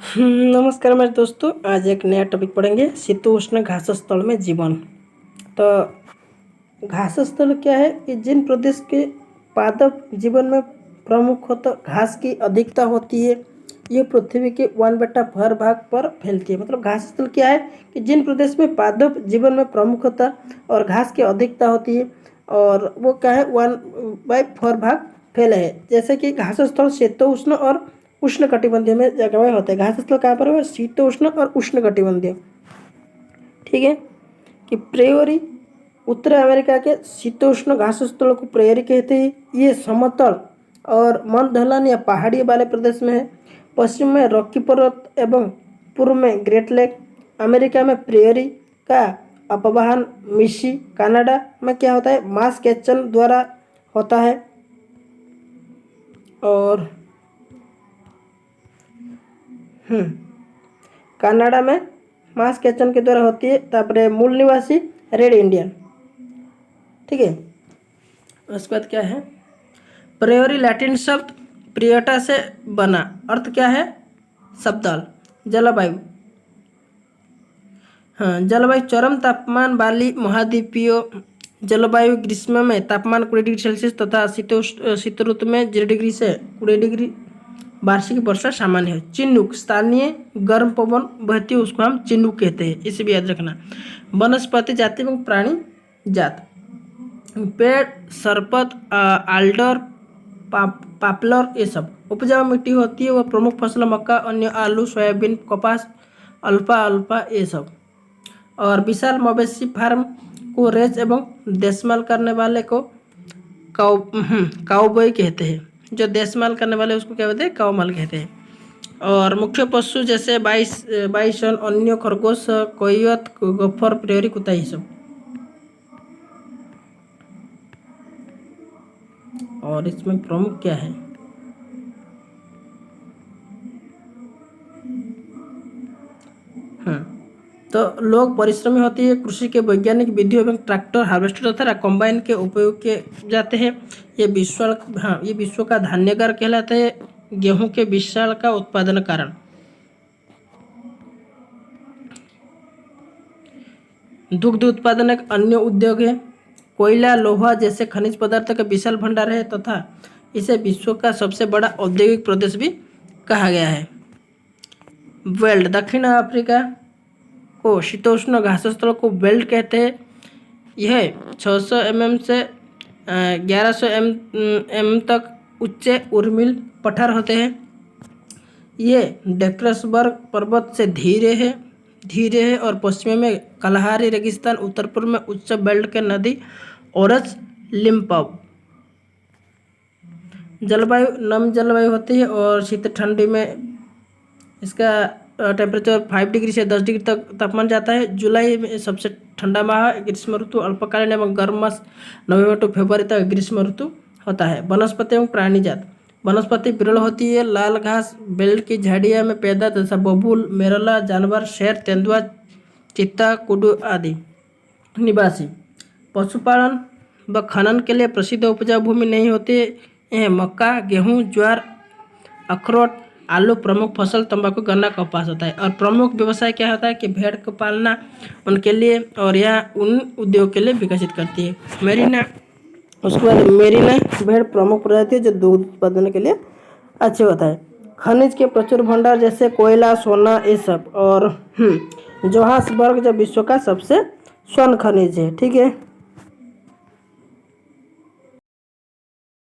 नमस्कार मेरे दोस्तों, आज एक नया टॉपिक पढ़ेंगे, शीतोष्ण घास स्थल में जीवन। तो घास स्थल क्या है कि जिन प्रदेश के पादप जीवन में प्रमुखतः घास की अधिकता होती है, ये पृथ्वी के 1/4 भाग पर फैलती है। मतलब घास स्थल क्या है कि जिन प्रदेश में पादप जीवन में प्रमुखतः और घास की अधिकता होती है, और वो क्या है 1/4 भाग फैले है। जैसे कि घास स्थल शीतोष्ण और उष्ण कटिबंधीय में जगह में होते हैं। घास स्थल कहाँ पर है? शीतोष्ण और उष्ण कटिबंधीय। ठीक है कि प्रेयरी उत्तर अमेरिका के शीतोष्ण घास स्थलों को प्रेयरी कहते हैं। ये समतल और मंद ढलान या पहाड़ी वाले प्रदेश में है। पश्चिम में रॉकी पर्वत एवं पूर्व में ग्रेट लेक। अमेरिका में प्रेयरी का अपवाहन मिशी कनाडा में क्या होता है? मास कैचन द्वारा होता है। और कनाडा में मास कैचन के द्वारा होती है। तापरे मूल निवासी रेड इंडियन। ठीक है, उसके बाद क्या है? प्रेयरी लैटिन शब्द प्रियटा से बना। अर्थ क्या है? शब्दाल। जलवायु, जलवायु चरम तापमान वाली महाद्वीपीय जलवायु। ग्रीष्म में तापमान 20 डिग्री सेल्सियस तथा शीत ऋतु में 0 डिग्री से 20 डिग्री वार्षिक वर्षा सामान्य है। चिन्नुक स्थानीय गर्म पवन बहती है, उसको हम चिन्नुक कहते हैं, इसे भी याद रखना। वनस्पति जाति एवं प्राणी जात, पेड़ सरपत आल्डर पापलर ये सब। उपजाऊ मिट्टी होती है, वह प्रमुख फसल मक्का, अन्य आलू, सोयाबीन, कपास, अल्फा ये सब। और विशाल मवेशी फार्म को रेंच एवं देखभाल करने वाले को काउबॉय कहते हैं। जो देखभाल करने वाले उसको क्या कहते हैं? काउमाल कहते हैं। और मुख्य पशु जैसे बाइसन, अन्य खरगोश, कोयत, गोफर, प्रेयरी कुत्ता ये सब। और इसमें प्रमुख क्या है? तो लोग परिश्रमी होती है। कृषि के वैज्ञानिक विधियों एवं ट्रैक्टर, हार्वेस्टर तथा कंबाइन के उपयोग किए जाते हैं। ये विश्व का धान्यगार कहलाता है। गेहूं के विशाल का उत्पादन कारण। दुग्ध उत्पादन एक अन्य उद्योग है। कोयला, लोहा जैसे खनिज पदार्थ का विशाल भंडार है तथा इसे विश्व का सबसे बड़ा औद्योगिक प्रदेश भी कहा गया है। वेल्ड, दक्षिण अफ्रीका को शीतोष्ण घास स्थल को वेल्ड कहते हैं। यह 600 mm से 1100 mm तक ऊंचे उर्मिल पठार होते हैं। ये डेक्रेसबर्ग पर्वत से धीरे है और पश्चिम में कलहारी रेगिस्तान, उत्तर पूर्व में उच्च बेल्ट के नदी ओरज लिम्पॉप। जलवायु नम जलवायु होती है और शीत ठंडी में इसका टेम्परेचर 5 डिग्री से 10 डिग्री तक तापमान जाता है। जुलाई में सबसे ठंडा माह, ग्रीष्म ऋतु अल्पकालीन एवं गर्म मास नवंबर टू फरवरी तक ग्रीष्म ऋतु होता है। वनस्पति एवं प्राणी जात, वनस्पति विरल होती है। लाल घास बेल्ट की झाड़ियाँ में पैदा जैसा बबूल, मेरला जानवर, शेर, तेंदुआ, चित्ता, कुडू आदि। निवासी, पशुपालन व खनन के लिए प्रसिद्ध उपजाऊ भूमि नहीं होती है। मक्का, गेहूँ, ज्वार, अखरोट, आलू प्रमुख फसल, तंबाकू, गन्ना, कपास होता है। और प्रमुख व्यवसाय क्या होता है कि भेड़ को पालना उनके लिए, और यह उन उद्योग के लिए विकसित करती है। मेरीना, उसके बाद मेरीना भेड़ प्रमुख प्रजाति है जो दूध उत्पादन के लिए अच्छे होता है। खनिज के प्रचुर भंडार जैसे कोयला, सोना ये सब। और जोहान्सबर्ग जो विश्व का सबसे स्वर्ण खनिज है। ठीक है।